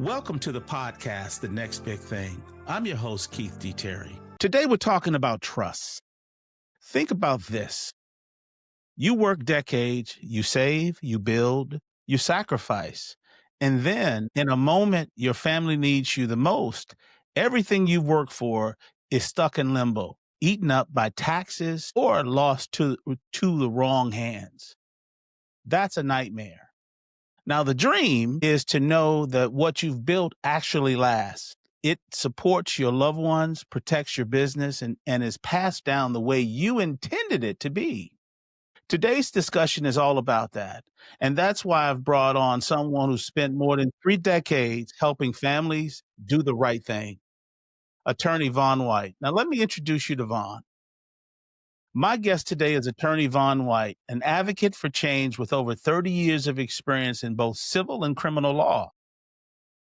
Welcome to the podcast, The Next Big Thing. I'm your host, Keith D. Terry. Today, we're talking about trust. Think about this. You work decades, you save, you build, you sacrifice. And then, in a moment your family needs you the most, everything you've worked for is stuck in limbo, eaten up by taxes or lost to the wrong hands. That's a nightmare. Now, the dream is to know that what you've built actually lasts. It supports your loved ones, protects your business, and is passed down the way you intended it to be. Today's discussion is all about that. And that's why I've brought on someone who spent more than 3 decades helping families do the right thing, Attorney Von White. Now, let me introduce you to Von. My guest today is Attorney Von White, an advocate for change with over 30 years of experience in both civil and criminal law.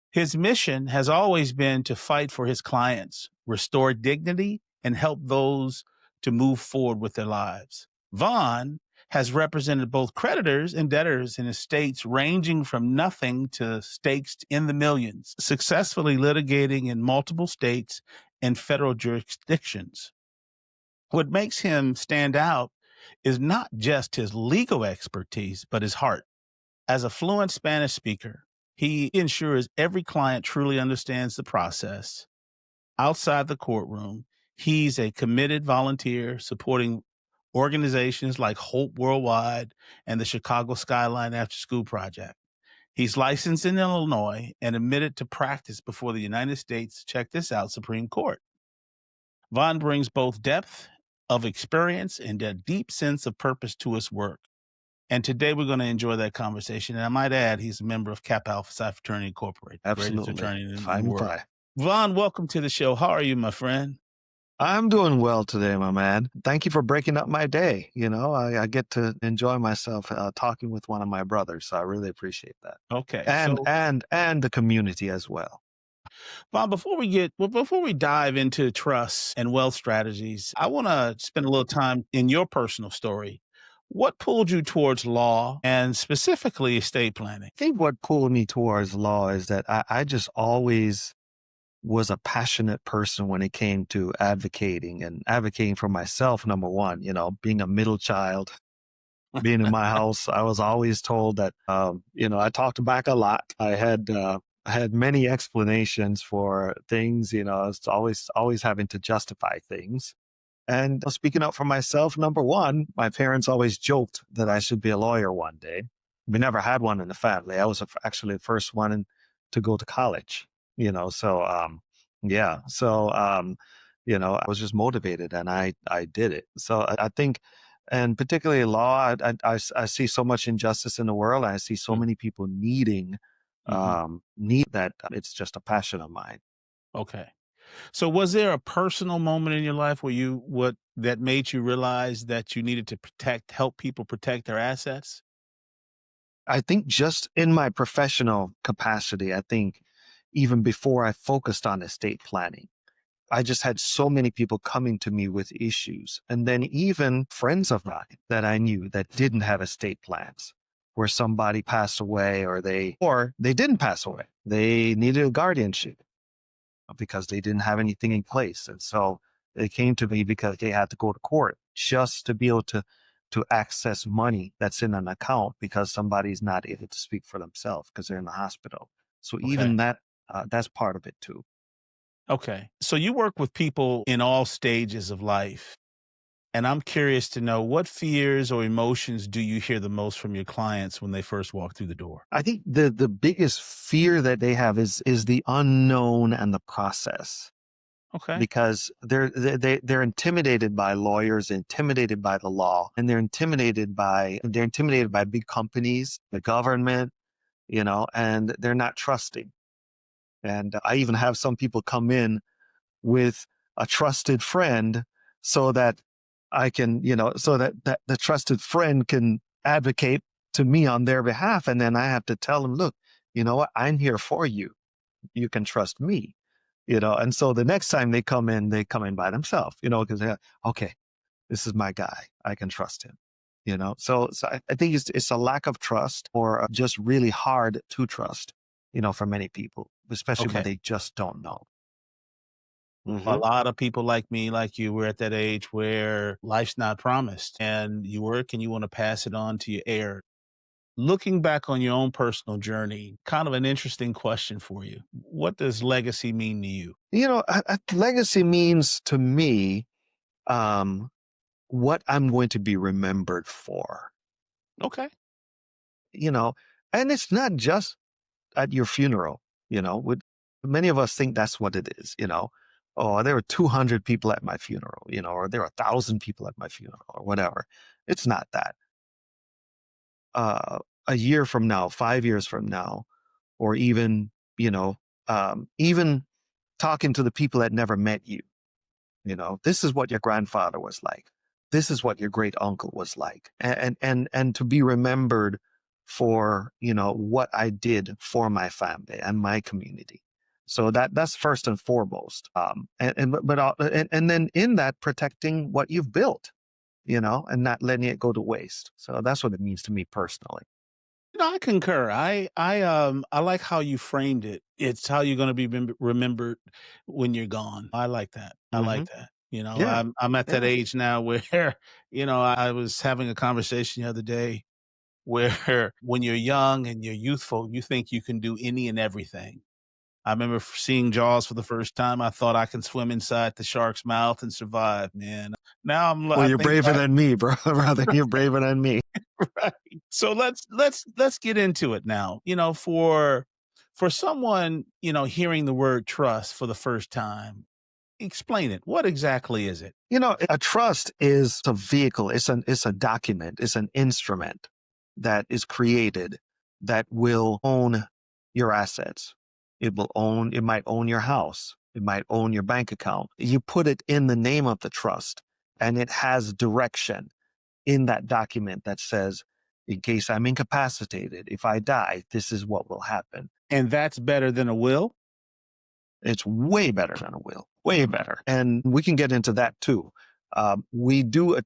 His mission has always been to fight for his clients, restore dignity, and help those to move forward with their lives. Von has represented both creditors and debtors in estates ranging from nothing to stakes in the millions, successfully litigating in multiple states and federal jurisdictions. What makes him stand out is not just his legal expertise, but his heart. As a fluent Spanish speaker, he ensures every client truly understands the process. Outside the courtroom, he's a committed volunteer supporting organizations like Hope Worldwide and the Chicago Skyline After School Project. He's licensed in Illinois and admitted to practice before the United States, check this out, Supreme Court. Von brings both depth of experience and a deep sense of purpose to his work. And today we're going to enjoy that conversation. And I might add, he's a member of Kappa Alpha Psi Fraternity Incorporated. Absolutely. Greatest fraternity in the world. Von, welcome to the show. How are you, my friend? I'm doing well today, my man. Thank you for breaking up my day. You know, I get to enjoy myself talking with one of my brothers. So I really appreciate that. Okay. And the community as well. Von, before we dive into trust and wealth strategies, I want to spend a little time in your personal story. What pulled you towards law and specifically estate planning? I think what pulled me towards law is that I just always was a passionate person when it came to advocating for myself. Number one, you know, being a middle child, being in my house, I was always told that, I talked back a lot. I had many explanations for things, you know, I was always having to justify things. And speaking up for myself, number one, my parents always joked that I should be a lawyer one day. We never had one in the family. I was actually the first one to go to college, you know, so, I was just motivated and I did it. So I think, and particularly law, I see so much injustice in the world. I see so many people need that. It's just a passion of mine. Okay. So was there a personal moment in your life where that made you realize that you needed to help people protect their assets? I think just in my professional capacity, I think even before I focused on estate planning, I just had so many people coming to me with issues. And then even friends of mine that I knew that didn't have estate plans, where somebody passed away or they didn't pass away. They needed a guardianship because they didn't have anything in place. And so they came to me because they had to go to court just to be able to access money that's in an account because somebody's not able to speak for themselves because they're in the hospital. So even that's part of it too. Okay. So you work with people in all stages of life. And I'm curious to know, what fears or emotions do you hear the most from your clients when they first walk through the door? I think the biggest fear that they have is the unknown and the process. Okay. Because they're intimidated by lawyers, intimidated by the law, and they're intimidated by big companies, the government, you know, and they're not trusting. And I even have some people come in with a trusted friend so that I can, so that the trusted friend can advocate to me on their behalf. And then I have to tell them, look, you know what? I'm here for you. You can trust me, and so the next time they come in by themselves, because okay, this is my guy. I can trust him, So I think it's a lack of trust or just really hard to trust. for many people, especially when Okay. they just don't know. A Hmm. lot of people like me, like you, we're at that age where life's not promised and you work and you want to pass it on to your heir. Looking back on your own personal journey, kind of an interesting question for you. What does legacy mean to you? Legacy means to me um, what I'm going to be remembered for, Okay. you know, and it's not just at your funeral, with many of us think that's what it is. Oh, there were 200 people at my funeral, or there were 1,000 people at my funeral or whatever. It's not that. A year from now, 5 years from now, or even, even talking to the people that never met you. This is what your grandfather was like. This is what your great uncle was like. And to be remembered for, what I did for my family and my community. So that's first and foremost. And then in that, protecting what you've built, and not letting it go to waste. So that's what it means to me personally. I concur. I like how you framed it. It's how you're going to be remembered when you're gone. I like that. I Hmm. like that. Yeah. I'm at that Yeah. age now where, I was having a conversation the other day where when you're young and you're youthful, you think you can do any and everything. I remember seeing Jaws for the first time. I thought I can swim inside the shark's mouth and survive, man. Now Well, I you're think braver back, than me, bro. Brother, you're braver than me. right. So let's get into it now. For someone, hearing the word trust for the first time, explain it. What exactly is it? A trust is a vehicle. It's a document. It's an instrument that is created that will own your assets. It might own your house. It might own your bank account. You put it in the name of the trust and it has direction in that document that says, in case I'm incapacitated, if I die, this is what will happen. And that's better than a will? It's way better than a will, way better. And we can get into that too. We do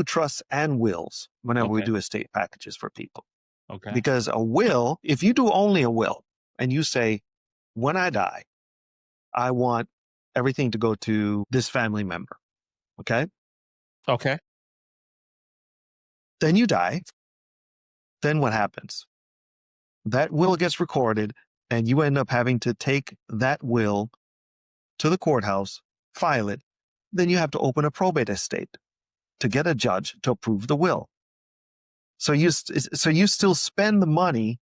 trusts and wills whenever we Okay. do estate packages for people. Okay. Because a will, if you do only a will and you say, when I die, I want everything to go to this family member. Okay. Okay. Then you die. Then what happens? That will gets recorded and you end up having to take that will to the courthouse, file it. Then you have to open a probate estate to get a judge to approve the will. So you still spend the money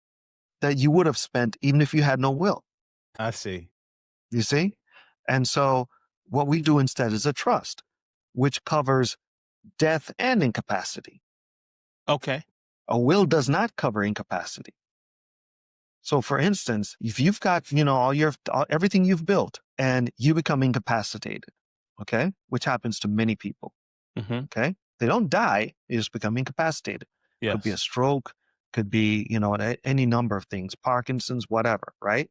that you would have spent even if you had no will. I see. You see? And so what we do instead is a trust, which covers death and incapacity. Okay. A will does not cover incapacity. So for instance, if you've got, everything you've built and you become incapacitated, okay, which happens to many people, Hmm. okay, they don't die, they just become incapacitated. Could be a Yes. stroke, could be, any number of things, Parkinson's, whatever, right?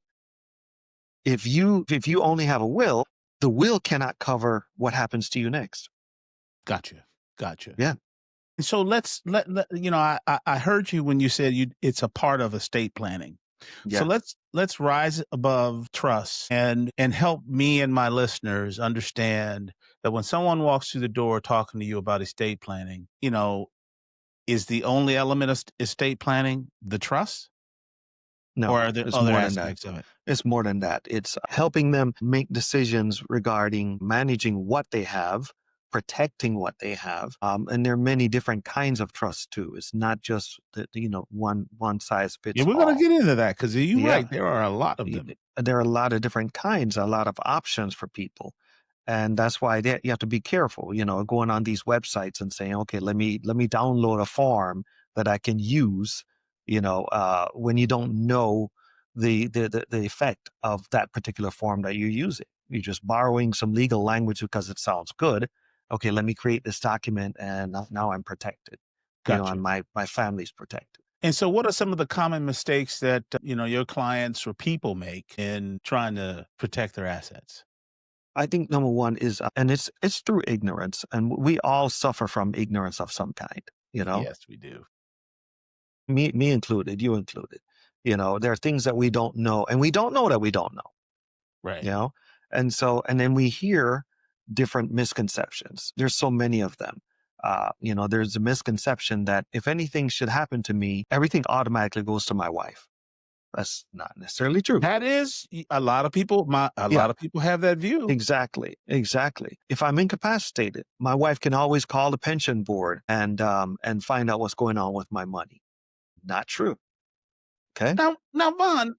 If you only have a will, the will cannot cover what happens to you next. Gotcha. Gotcha. Yeah. So I heard you when you said it's a part of estate planning. So Yeah. let's rise above trust and help me and my listeners understand that when someone walks through the door talking to you about estate planning, is the only element of estate planning the trust, No, or are there it's other more than that. aspects of it? It's more than that. It's helping them make decisions regarding managing what they have, protecting what they have. And there are many different kinds of trust too. It's not just that, one size Yeah, fits we're gonna all. get into that because you're Yeah. right. There are a lot of them. There are a lot of different kinds, a lot of options for people. And that's why you have to be careful, going on these websites and saying, okay, let me download a form that I can use, when you don't know the effect of that particular form that you're using. You're just borrowing some legal language because it sounds good. Okay, let me create this document and now I'm protected, and Gotcha. my family's protected. And so, what are some of the common mistakes that your clients or people make in trying to protect their assets? I think number one is, and it's through ignorance, and we all suffer from ignorance of some kind. Yes, we do. Me included, you included. There are things that we don't know, and we don't know that we don't know, Right. you know? And then we hear different misconceptions. There's so many of them. There's a misconception that if anything should happen to me, everything automatically goes to my wife. That's not necessarily true. That is a lot of people. A Yeah, lot of people have that view. exactly. Exactly. If I'm incapacitated, my wife can always call the pension board and find out what's going on with my money. Not true. Okay. Now, Vaughn,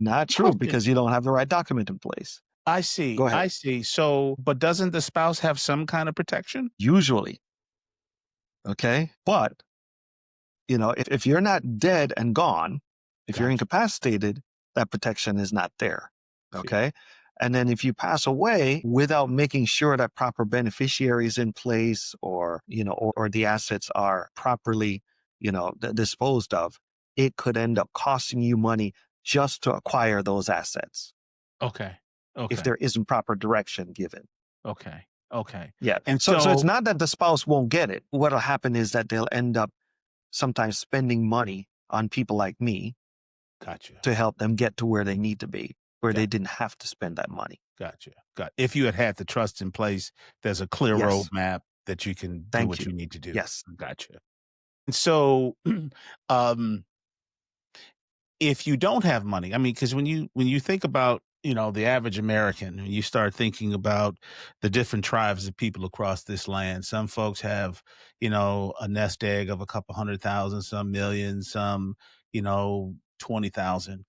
Not true question. because you don't have the right document in place. I see. Go ahead. I see. So, but doesn't the spouse have some kind of protection? Usually. Okay. But, if you're not dead and gone, if you're Gotcha. incapacitated, that protection is not there. See. Okay. And then if you pass away without making sure that proper beneficiaries in place or the assets are properly, disposed of, it could end up costing you money just to acquire those assets Okay. if Okay. there isn't proper direction given. Okay. Okay. Yeah. And So it's so, not that the spouse won't get it. What'll happen is that they'll end up sometimes spending money on people like me gotcha. to help them get to where they need to be, where they Got didn't have to spend that money. Gotcha. If you had the trust in place, there's a clear Yes. roadmap that you can do Thank what you. you need to do. Yes. Gotcha. And so, um, if you don't have money, I mean, because when you think about the average American, when you start thinking about the different tribes of people across this land, some folks have a nest egg of a couple 100,000, some million, some 20,000.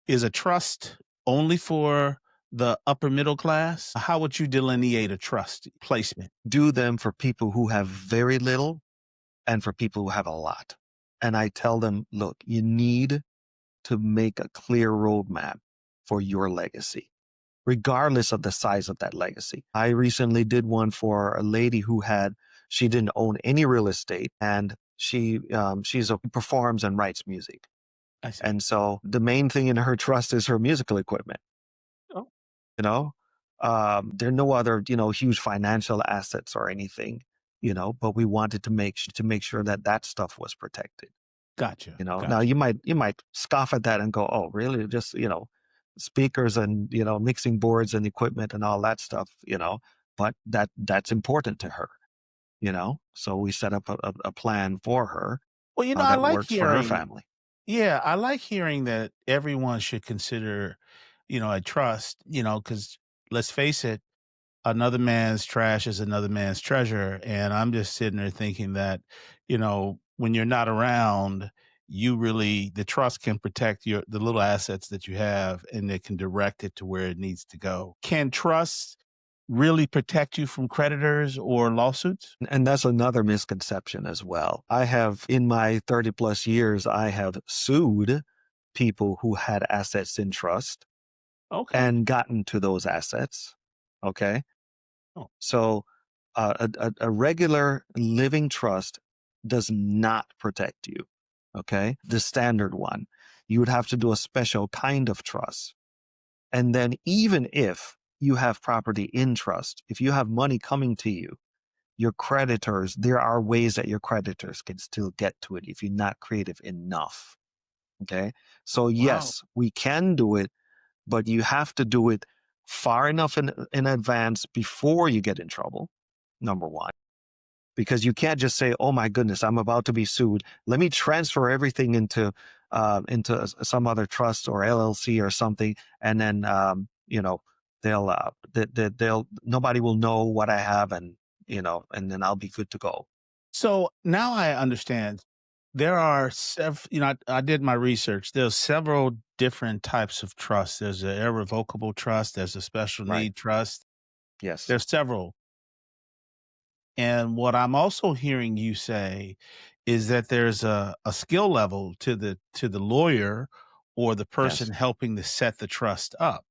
Is a trust only for the upper middle class? How would you delineate a trust placement? Do them for people who have very little and for people who have a lot. And I tell them, look, you need to make a clear roadmap for your legacy, regardless of the size of that legacy. I recently did one for a lady she didn't own any real estate, and performs and writes music. I see. And so the main thing in her trust is her musical equipment. Oh. There are no other, huge financial assets or anything, but we wanted to make sure that stuff was protected. Gotcha. Now Gotcha. you might scoff at that and go, oh, really? Just, speakers and, mixing boards and equipment and all that stuff, but that's important to her, so we set up a plan for her Well, I that like works for her hearing. family. Yeah, I like hearing that everyone should consider, a trust, because let's face it, another man's trash is another man's treasure. And I'm just sitting there thinking that, when you're not around, the trust can protect the little assets that you have and it can direct it to where it needs to go. Can trust really protect you from creditors or lawsuits? And that's another misconception as well. In my 30 plus years, I have sued people who had assets in trust Okay. and gotten to those assets. Okay. Oh. So a regular living trust does not protect you. Okay. The standard one, you would have to do a special kind of trust. And then even if you have property in trust, if you have money coming to you, your creditors, there are ways that your creditors can still get to it if you're not creative enough. Okay. So yes, we can do it, but you have to do it far enough in advance before you get in trouble. Number one, because you can't just say, "Oh my goodness, I'm about to be sued. Let me transfer everything into some other trust or LLC or something," and then they'll nobody will know what I have, and and then I'll be good to go. So now I understand. There are several, I did my research. There's several different types of trust. There's an irrevocable trust. There's a special Right. need trust. Yes. There's several. And what I'm also hearing you say is that there's a skill level to the lawyer or the person Yes. helping to set the trust up.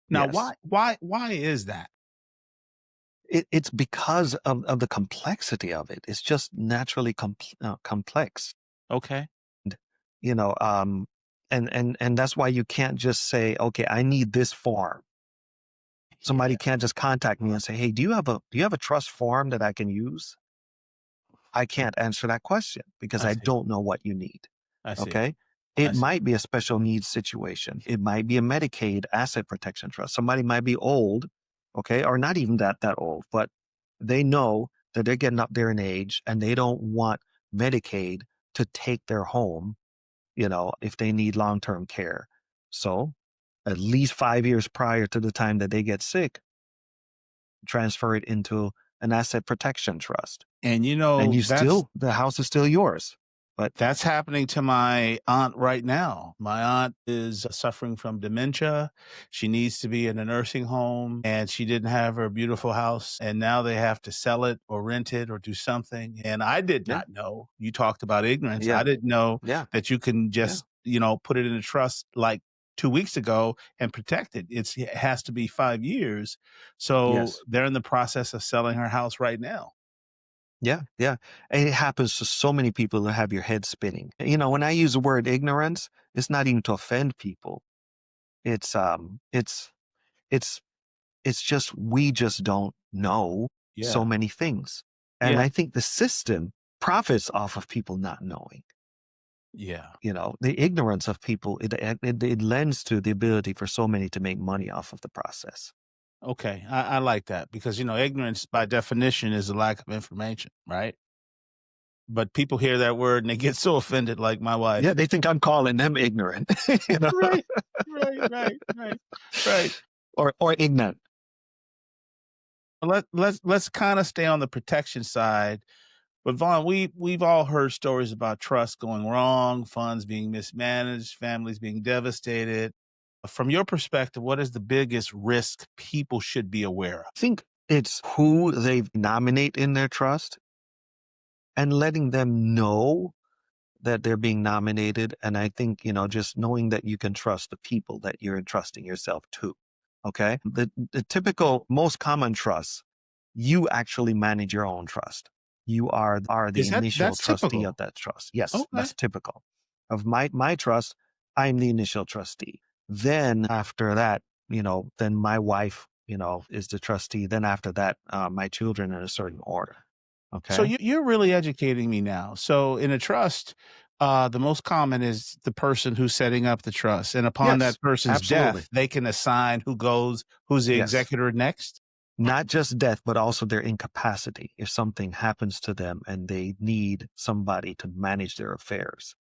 Now, Yes. why is that? It's because of the complexity of it. It's just naturally complex. Okay. you know and that's why you can't just say, okay, I need this form. Somebody Yeah, can't just contact me and say, hey, do you have a trust form that I can use? I can't answer that question because I I see. don't know what you need. I see. Okay. It I see. might be a special needs situation. It might be a Medicaid asset protection trust. Somebody might be old, okay, or not even that old, but they know that they're getting up there in age and they don't want Medicaid to take their home, if they need long-term care. So at least 5 years prior to the time that they get sick, transfer it into an asset protection trust. And And the house is still yours. But that's happening to my aunt right now. My aunt is suffering from dementia. She needs to be in a nursing home and she didn't have her beautiful house. And now they have to sell it or rent it or do something. And I did yeah, not know. You talked about ignorance. I yeah, didn't know yeah, that you can yeah, just, put it in a trust like 2 weeks ago and protect it. It has to be 5 years. So yes. they're in the process of selling her house right now. Yeah, yeah. And it happens to so many people that have your head spinning. When I use the word ignorance, it's not even to offend people. It's it's it's just we just don't know so Yeah. many things. And Yeah. I think the system profits off of people not knowing. Yeah. The ignorance of people, it lends to the ability for so many to make money off of the process. Okay, I like that because ignorance by definition is a lack of information, right? But people hear that word and they get so offended, like my Yeah, wife. they think I'm calling them ignorant, you know, Right, right, right. or ignorant. Let's kind of stay on the protection side. But Vaughn, we've all heard stories about trust going wrong, funds being mismanaged, families being devastated. From your perspective, what is the biggest risk people should be aware of? I think it's who they nominate in their trust and letting them know that they're being nominated. And I think, just knowing that you can trust the people that you're entrusting yourself to. Okay. The typical, most common trust, you actually manage your own trust. You are the Is initial that's trustee of typical? that trust. Yes, Okay. that's typical. Of my trust, I'm the initial trustee. Then after that, then my wife, is the trustee. Then after that, my children in a certain order. So Okay. you're really educating me now. So in a trust, the most common is the person who's setting up the trust, and upon Yes, that person's absolutely. death, they can assign who's the Yes. executor next. Not just death, but also their incapacity. If something happens to them and they need somebody to manage their affairs,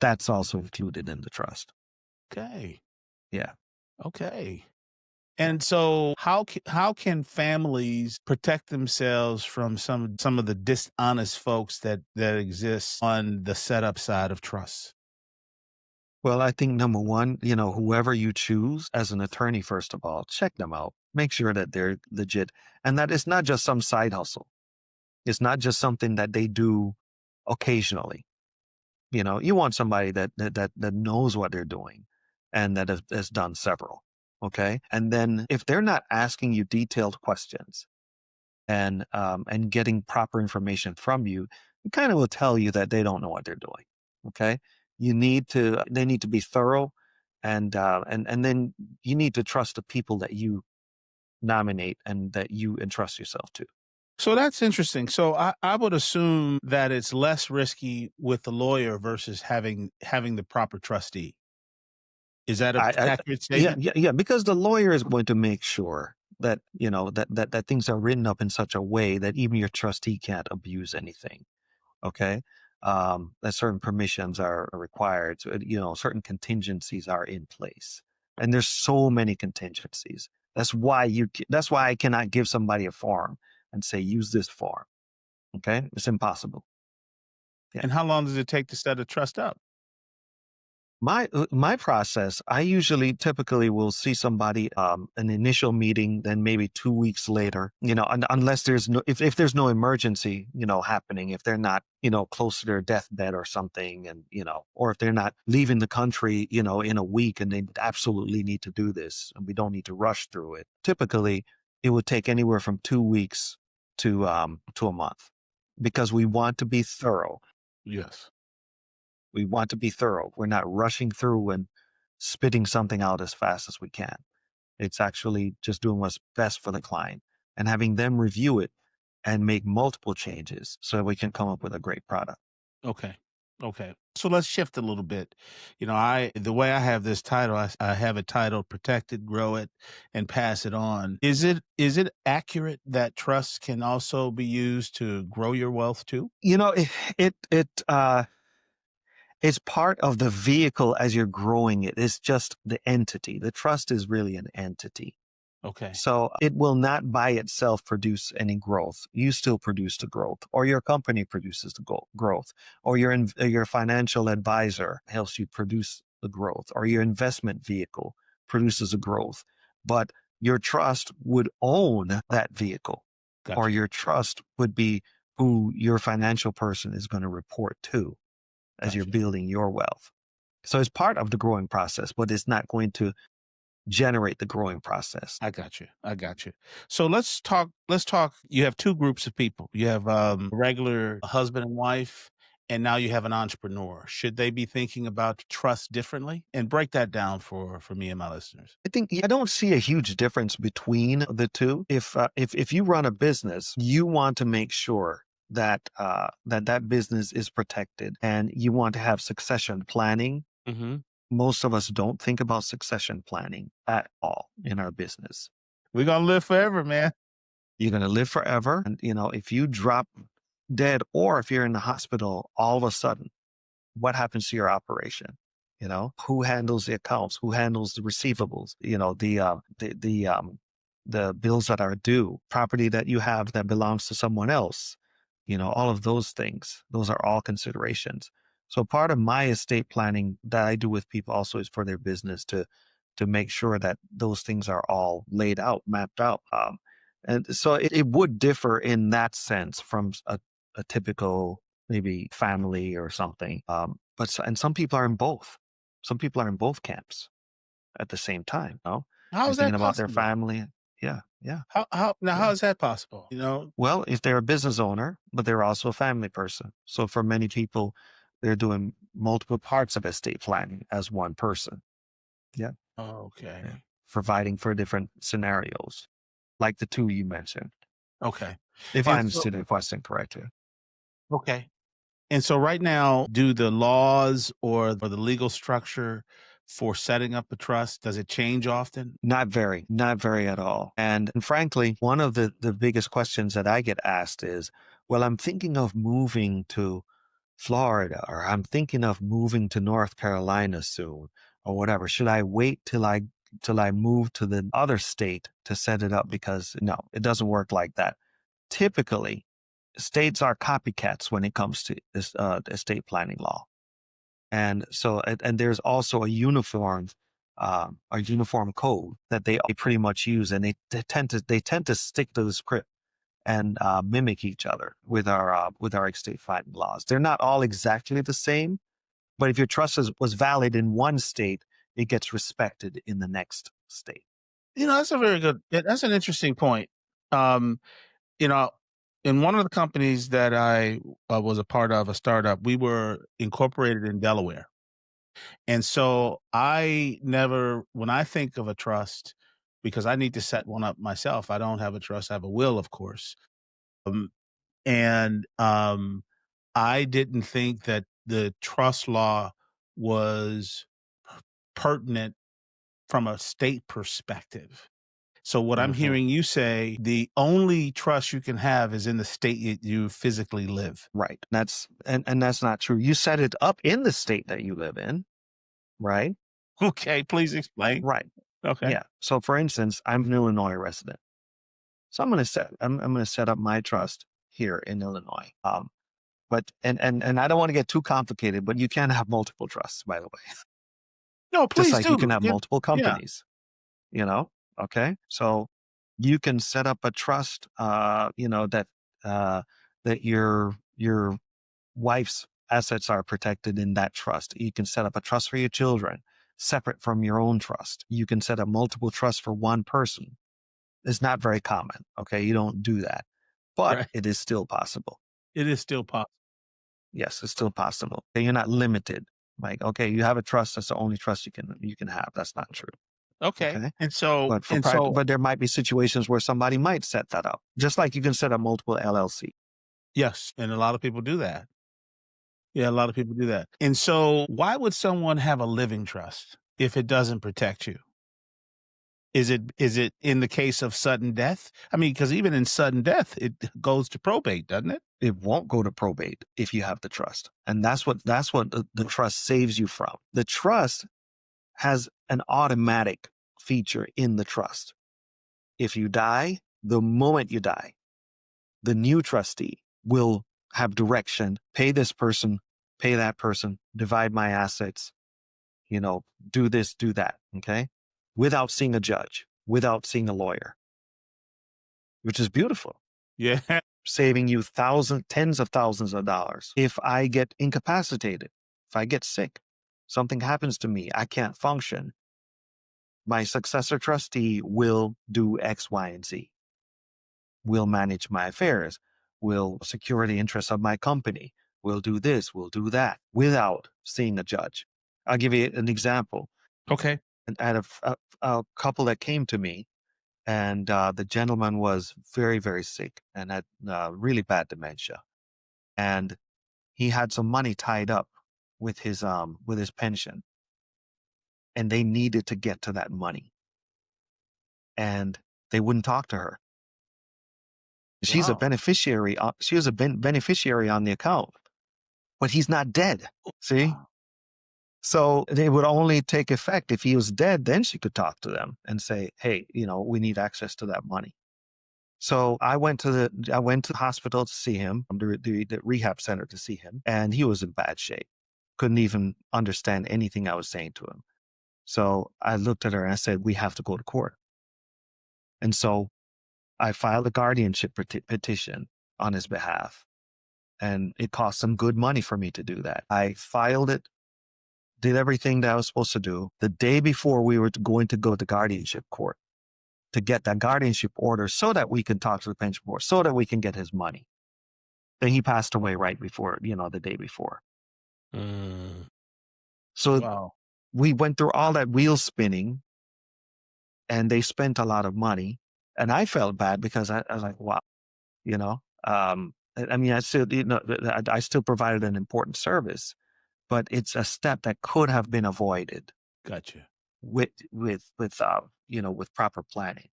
that's also included in the trust. Okay, Yeah. okay. Yeah. And so, how can families protect themselves from some of the dishonest folks that exist on the setup side of trust? Well, I think number one, whoever you choose as an attorney, first of all, check them out. Make sure that they're legit and that it's not just some side hustle. It's not just something that they do occasionally. You want somebody that knows what they're doing and that has done several. Okay. And then if they're not asking you detailed questions and getting proper information from you, it kind of will tell you that they don't know what they're doing. Okay. They need to be thorough and then you need to trust the people that you nominate and that you entrust yourself to. So that's interesting. So I would assume that it's less risky with the lawyer versus having the proper trustee. Is that a I accurate Yeah, statement? yeah, yeah, because the lawyer is going to make sure that, that things are written up in such a way that even your trustee can't abuse anything. Okay. That certain permissions are required. So, certain contingencies are in place. And there's so many contingencies. That's why I cannot give somebody a form and say, use this form. Okay. It's impossible. Yeah. And how long does it take to set a trust up? My process, I usually typically will see somebody an initial meeting, then maybe 2 weeks later, unless if there's no emergency, happening, if they're not, close to their deathbed or something, and or if they're not leaving the country, in a week and they absolutely need to do this and we don't need to rush through it. Typically, it would take anywhere from 2 weeks to a month because we want to be thorough. Yes. We want to be thorough. We're not rushing through and spitting something out as fast as we can. It's actually just doing what's best for the client and having them review it and make multiple changes so that we can come up with a great product. Okay. Okay. So let's shift a little bit. The way I have this title, I have it titled "Protect It, Grow It, and Pass It On." Is it accurate that trust can also be used to grow your wealth too? You know, it's part of the vehicle as you're growing it. It's just the entity. The trust is really an entity. Okay. So it will not by itself produce any growth. You still produce the growth, or your company produces the growth, or your financial advisor helps you produce the growth, or your investment vehicle produces the growth. But your trust would own that vehicle, or Gotcha. your trust would be who your financial person is going to report to as you're Gotcha. building your wealth. So it's part of the growing process, but it's not going to generate the growing process. I got you. I got you. So let's talk. You have two groups of people. You have regular husband and wife, and now you have an entrepreneur. Should they be thinking about trust differently? And break that down for me and my listeners. I don't see a huge difference between the two. If you run a business, you want to make sure that business is protected, and you want to have succession planning. Hmm. Most of us don't think about succession planning at all in our business. We're gonna live forever, man. You're going to live forever, and if you drop dead, or if you're in the hospital all of a sudden, what happens to your operation? Who handles the accounts? Who handles the receivables? The bills that are due, property that you have that belongs to someone else. All of those things. Those are all considerations. So part of my estate planning that I do with people also is for their business to make sure that those things are all laid out, mapped out. And so it would differ in that sense from a typical maybe family or something. And some people are in both. Some people are in both camps at the same time. How They're is that thinking about their possible? family. Yeah, yeah, How yeah. is that possible? Well, if they're a business owner, but they're also a family person. So for many people, they're doing multiple parts of estate planning as one person. Yeah, yeah. Okay. Providing for different scenarios, like the two you mentioned. Okay. If I And so understood the question correctly. okay. And so right now, do the laws or the legal structure for setting up a trust, does it change often? Not very at all. And frankly, one of the biggest questions that I get asked is, well, I'm thinking of moving to Florida, or I'm thinking of moving to North Carolina soon, or whatever. Should I wait till I move to the other state to set it up? Because no, it doesn't work like that. Typically, states are copycats when it comes to this estate planning law. And so, and there's also a uniform code that they pretty much use, and they tend to stick to the script and mimic each other with our estate planning laws. They're not all exactly the same, but if your trust was valid in one state, it gets respected in the next state. That's an interesting point. Um, you know, in one of the companies that I was a part of, a startup, we were incorporated in Delaware. And so when I think of a trust, because I need to set one up myself, I don't have a trust, I have a will, of course. Um, and I didn't think that the trust law was pertinent from a state perspective. So what I'm Hmm. hearing you say, the only trust you can have is in the state you physically live. Right. And that's not true. You set it up in the state that you live in, right? Okay, please explain. Right. Okay. Yeah. So for instance, I'm an Illinois resident. So I'm going to set up my trust here in Illinois. But I don't want to get too complicated, but you can have multiple trusts, by the way. No, Just please like you do. can have multiple Yeah. companies, you know? Okay. So you can set up a trust, uh, that your wife's assets are protected in that trust. You can set up a trust for your children separate from your own trust. You can set up multiple trusts for one person. It's not very common. Okay. You don't do that, but Right. it is still possible. It is still possible. Yes, it's still possible. And you're not limited. Like, okay, you have a trust. That's the only trust you can have. That's not true. Okay. Okay. And so But and so but there might be situations where somebody might set that up. Just like you can set up multiple LLC. yes, and a lot of people do that. Yeah, a lot of people do that. And so why would someone have a living trust if it doesn't protect you? Is it in the case of sudden death? I mean, because even in sudden death, it goes to probate, doesn't it? It won't go to probate if you have the trust. And that's what the trust saves you from. The trust has an automatic feature in the trust. If you die, the moment you die, the new trustee will have direction, pay this person, pay that person, divide my assets, do this, do that. Okay. Without seeing a judge, without seeing a lawyer, which is beautiful, Yeah. saving you tens of thousands of dollars. If I get incapacitated, if I get sick, something happens to me, I can't function, my successor trustee will do X, Y, and Z, will manage my affairs, will secure the interests of my company, will do this, will do that without seeing a judge. I'll give you an example. Okay. And I had a couple that came to me, and the gentleman was very, very sick and had really bad dementia. And he had some money tied up with his pension, and they needed to get to that money. And they wouldn't talk to her. She's a Wow. beneficiary. She was a beneficiary on the account, but he's not dead. See? Wow. So they would only take effect if he was dead. Then she could talk to them and say, "Hey, we need access to that money." So I went to the hospital to see him, the rehab center to see him, and he was in bad shape. Couldn't even understand anything I was saying to him. So I looked at her and I said, "We have to go to court." And so I filed a guardianship petition on his behalf, and it cost some good money for me to do that. I filed it, did everything that I was supposed to do. The day before we were going to go to guardianship court to get that guardianship order so that we can talk to the pension board, so that we can get his money. Then he passed away right before, the day before. Mm. So Wow. we went through all that wheel spinning, and they spent a lot of money. And I felt bad because I was like, wow, I mean, I still provided an important service, but it's a step that could have been avoided Gotcha. with proper planning.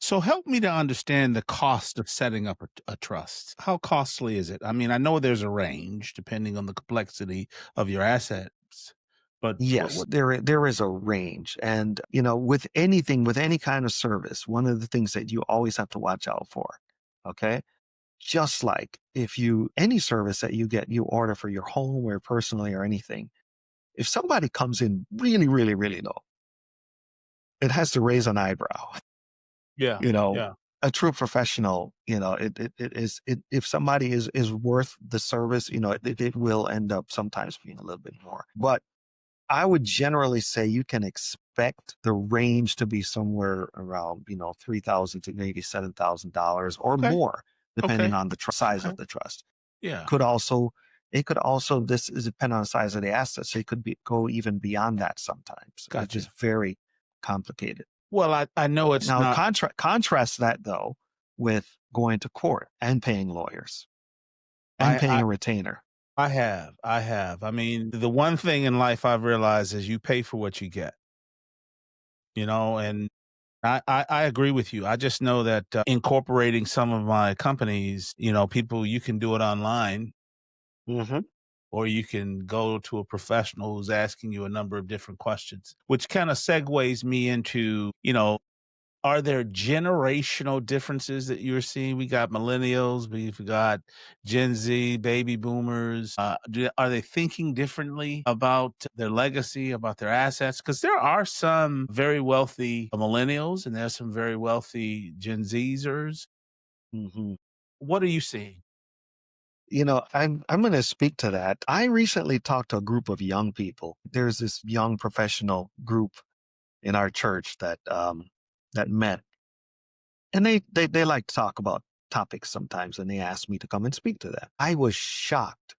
So help me to understand the cost of setting up a trust. How costly is it? I mean, I know there's a range depending on the complexity of your assets, but Yes, there is a range. And, with anything, with any kind of service, one of the things that you always have to watch out for, okay? Just like any service that you order for your home or personally or anything, if somebody comes in really, really, really low, it has to raise an eyebrow. yeah, You know, yeah. a true professional, if somebody is worth the service, it will end up sometimes being a little bit more. But I would generally say you can expect the range to be somewhere around, $3,000 to maybe $7,000 or Okay. more, depending Okay. on the size Okay. of the trust. Yeah. It could also, this is depend on the size of the assets. So it could go even beyond that sometimes. It's Gotcha. just very complicated. Well, I know it's Now, not. contrast that though with going to court and paying lawyers and I, paying I a retainer. I have. I have. I mean, the one thing in life I've realized is you pay for what you get. And I agree with you. I just know that incorporating some of my companies, people, you can do it online Mm-hmm. or you can go to a professional who's asking you a number of different questions, which kind of segues me into, are there generational differences that you're seeing? We got millennials, we've got Gen Z, baby boomers. Are they thinking differently about their legacy, about their assets? Because there are some very wealthy millennials and there's some very wealthy Gen Zers. Mm-hmm. What are you seeing? I'm going to speak to that. I recently talked to a group of young people. There's this young professional group in our church that met, and they like to talk about topics sometimes, and they asked me to come and speak to them. I was shocked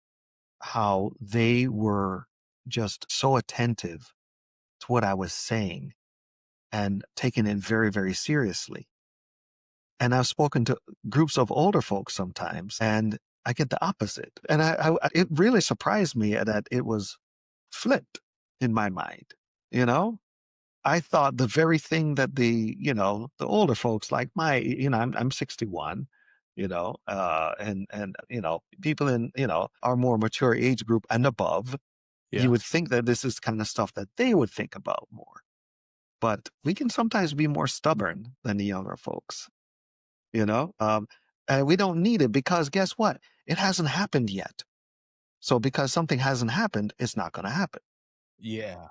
how they were just so attentive to what I was saying and taking it very, very seriously. And I've spoken to groups of older folks sometimes, and I get the opposite. And it really surprised me that it was flipped in my mind. You know, I thought the very thing that the older folks like I'm 61, and people in, our more mature age group and above, you Yeah. would think that this is kind of stuff that they would think about more. But we can sometimes be more stubborn than the younger folks, you know? And we don't need it because guess what? It hasn't happened yet. So because something hasn't happened, it's not going to happen. Yeah.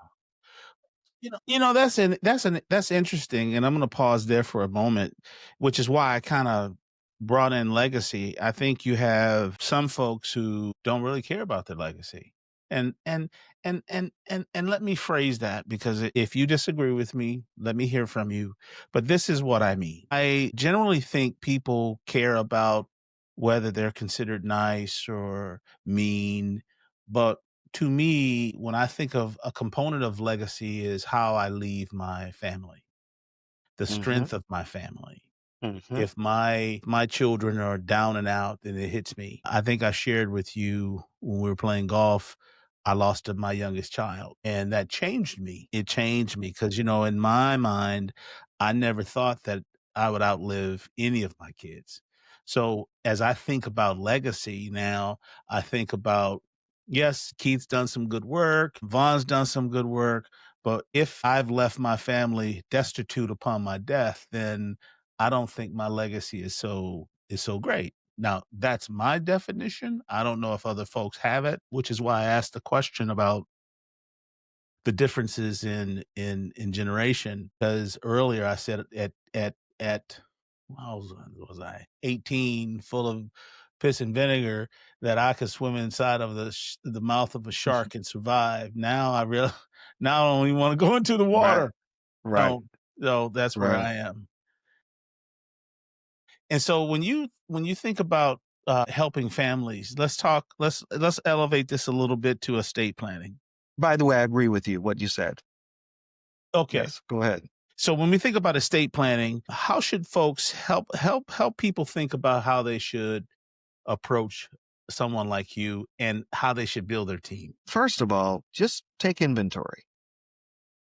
That's interesting, and I'm going to pause there for a moment, which is why I kind of brought in legacy. I think you have some folks who don't really care about their legacy, and let me phrase that, because if you disagree with me, let me hear from you. But this is what I mean. I generally think people care about whether they're considered nice or mean, but to me, when I think of a component of legacy is how I leave my family, the Hmm. strength of my family. Hmm. If my children are down and out, then it hits me. I think I shared with you when we were playing golf, I lost my youngest child, and that changed me. It changed me because, in my mind, I never thought that I would outlive any of my kids. So as I think about legacy now, I think about, yes, Keith's done some good work, Vaughn's done some good work, but if I've left my family destitute upon my death, then I don't think my legacy is so great. Now, that's my definition. I don't know if other folks have it, which is why I asked the question about the differences in generation. Because earlier I said at how was I 18, full of piss and vinegar, that I could swim inside of the mouth of a shark and survive. Now I real now I don't even want to go into the Right. water. Right. No, so that's where Right. I am. And so when you think about helping families, let's elevate this a little bit to estate planning. By the way, I agree with you, what you said. Okay. Yes. Go ahead. So when we think about estate planning, how should folks help people think about how they should approach someone like you and how they should build their team? First of all, just take inventory.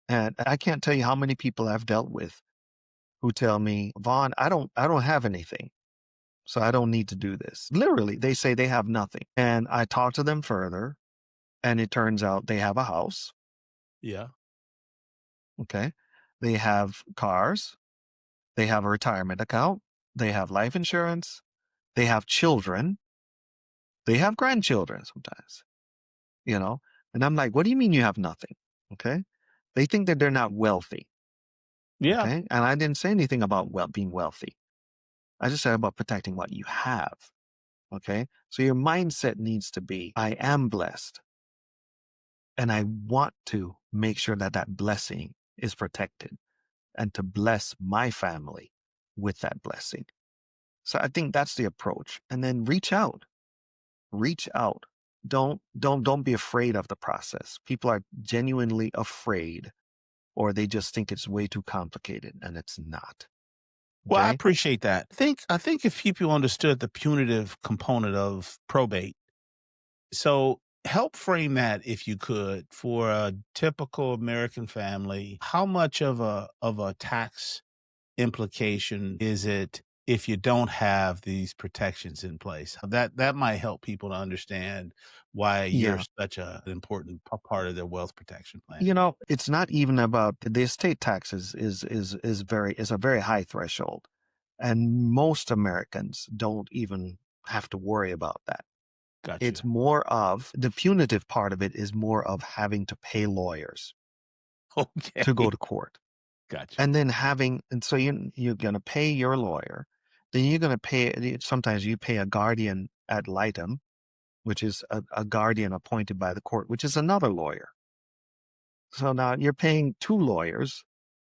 And I can't tell you how many people I've dealt with who tell me, Vaughn, I don't have anything. So I don't need to do this. Literally, they say they have nothing. And I talk to them further, and it turns out they have a house. Yeah, Okay. They have cars. They have a retirement account. They have life insurance. They have children. They have grandchildren sometimes, you know? And I'm like, what do you mean you have nothing? Okay. They think that they're not wealthy. yeah. Okay. And I didn't say anything about being wealthy. I just said about protecting what you have. Okay. So your mindset needs to be, I am blessed. And I want to make sure that that blessing is protected and to bless my family with that blessing. So I think that's the approach. And then reach out. Reach out. Don't be afraid of the process. People are genuinely afraid or they just think it's way too complicated and it's not. Well, I Okay? appreciate that. I think if people understood the punitive component of probate, so help frame that if you could for a typical American family. How much of a tax implication is it if you don't have these protections in place? That might help people to understand why you're Yeah. such an important part of their wealth protection plan. It's not even about the estate taxes is a very high threshold. And most Americans don't even have to worry about that. It's Gotcha. more of the punitive part of it is more of having to pay lawyers to go Okay. to court. Gotcha. And then and so you're going to pay your lawyer, then you're going to pay, sometimes you pay a guardian ad litem, which is a guardian appointed by the court, which is another lawyer. So now you're paying two lawyers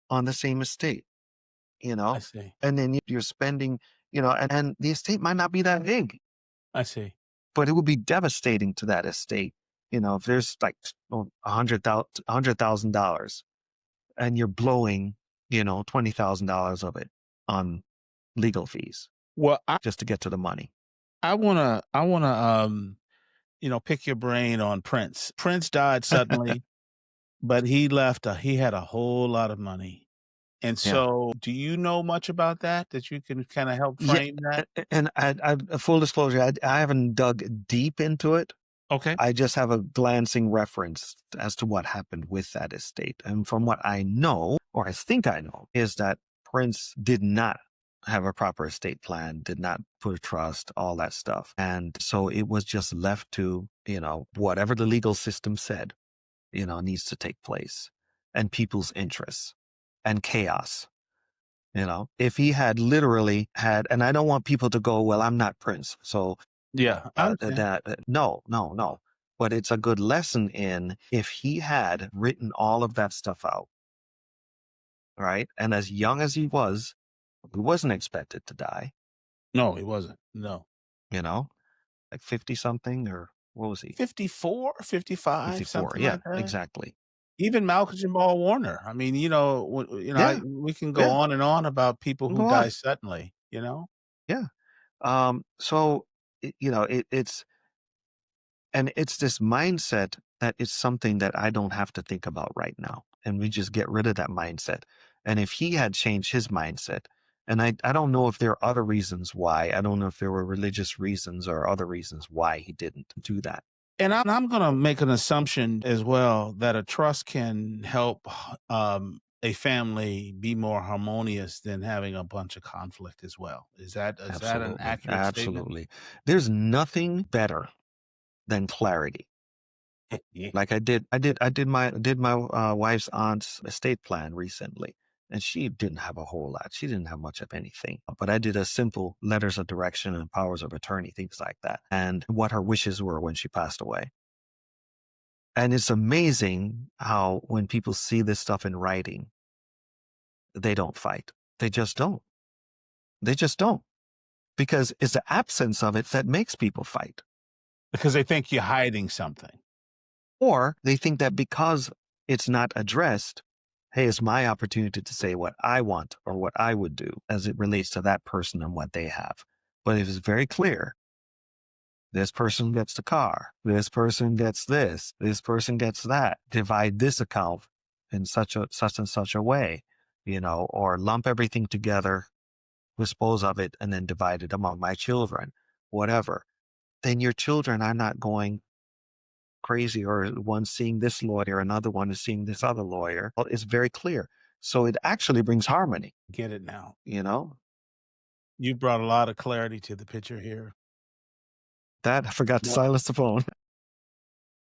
on the same estate, you I know, see. and then you're spending, and the estate might not be that big, I see. but it would be devastating to that estate. If there's like $100,000 and you're blowing, $20,000 of it on legal fees Well, just to get to the money. I wanna pick your brain on Prince. Prince died suddenly, but he had a whole lot of money. And Yeah. so, do you know much about that you can kinda help Yeah. frame that? And full disclosure, I haven't dug deep into it. Okay. I just have a glancing reference as to what happened with that estate. And from what I know, or I think I know, is that Prince did not have a proper estate plan, did not put a trust, all that stuff. And so it was just left to, whatever the legal system said, needs to take place and people's interests and chaos. If he had literally had, and I don't want people to go, well, I'm not Prince. So Yeah, I understand. no, no, no. But it's a good lesson in if he had written all of that stuff out, right? And as young as he wasn't expected to die, No, he wasn't. No. you know, like 50 something, or what was he? 54, 55, 54. something Yeah, like that. exactly. Even Malcolm Jamal Warner. I mean, Yeah, we can go yeah. on and on about people who Go die on. suddenly, you know? Yeah. So, it's this mindset that it's something that I don't have to think about right now. And we just get rid of that mindset. And if he had changed his mindset, and I don't know if there are other reasons why, I don't know if there were religious reasons or other reasons why he didn't do that. And I'm gonna make an assumption as well that a trust can help, a family be more harmonious than having a bunch of conflict as well. Is that an Absolutely. accurate statement? Absolutely. There's nothing better than clarity. Yeah. Like I did my wife's aunt's estate plan recently, and she didn't have a whole lot. She didn't have much of anything. But I did a simple letters of direction and powers of attorney, things like that, and what her wishes were when she passed away. And it's amazing how when people see this stuff in writing, they don't fight. They just don't. They just don't. Because it's the absence of it that makes people fight. Because they think you're hiding something. Or they think that because it's not addressed, hey, it's my opportunity to say what I want or what I would do as it relates to that person and what they have. But if it's very clear, this person gets the car, this person gets this person gets that, divide this account in such and such a way, or lump everything together, dispose of it, and then divide it among my children, whatever, then your children are not going crazy, or one seeing this lawyer, another one is seeing this other lawyer. Well, it's very clear. So it actually brings harmony, Get it now. you know? You brought a lot of clarity to the picture here. That I forgot to What silence the phone.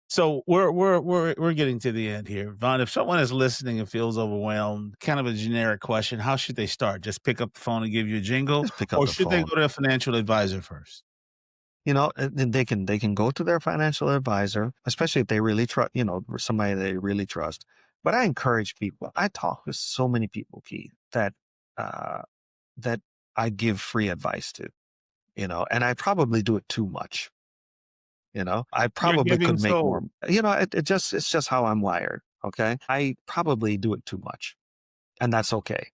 So we're getting to the end here. Vaughn, if someone is listening and feels overwhelmed, kind of a generic question, how should they start? Just pick up the phone and give you a jingle, Just pick up or the should they phone. go to a financial advisor first? And they can go to their financial advisor, especially if they really trust, somebody they really trust. But I encourage people. I talk to so many people, Keith, uh, that I give free advice to, and I probably do it too much. I You're probably giving could make more. soul. It's just how I'm wired. Okay. I probably do it too much, and that's okay.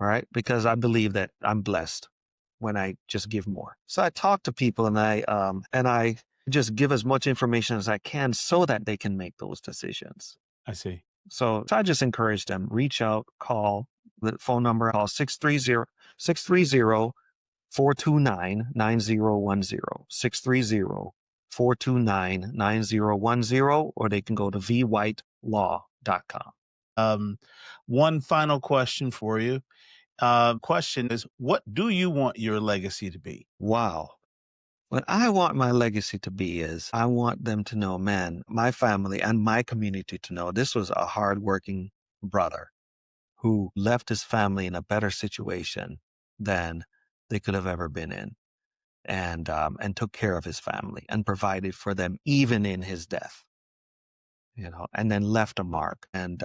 All right. Because I believe that I'm blessed when I just give more. So I talk to people, and I just give as much information as I can so that they can make those decisions. I see. So I just encourage them, reach out, call the phone number, call 630 429 9010, 630 429 9010, or they can go to vwhitelaw.com. One final question for you. Question is, what do you want your legacy to be? Wow. What I want my legacy to be is I want them to know, man, my family and my community to know this was a hardworking brother who left his family in a better situation than they could have ever been in, and took care of his family and provided for them even in his death, and then left a mark and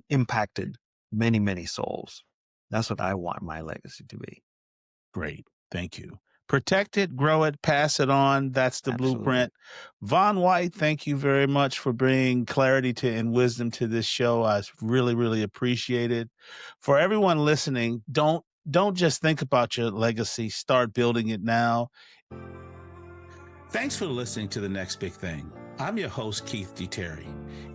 impacted many, many souls. That's what I want my legacy to be. Great. Thank you. Protect it, grow it, pass it on. That's the Absolutely. blueprint. Vaughn White, thank you very much for bringing clarity to and wisdom to this show. I really, really appreciate it. For everyone listening, don't just think about your legacy. Start building it now. Thanks for listening to The Next Big Thing. I'm your host, Keith D. Terry.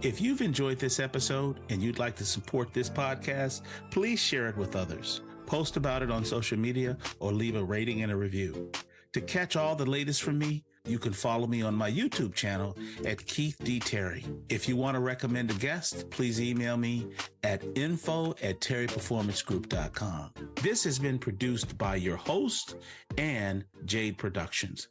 If you've enjoyed this episode and you'd like to support this podcast, please share it with others. Post about it on social media or leave a rating and a review. To catch all the latest from me, you can follow me on my YouTube channel at Keith D. Terry. If you want to recommend a guest, please email me at info@terryperformancegroup.com. This has been produced by your host and Jade Productions.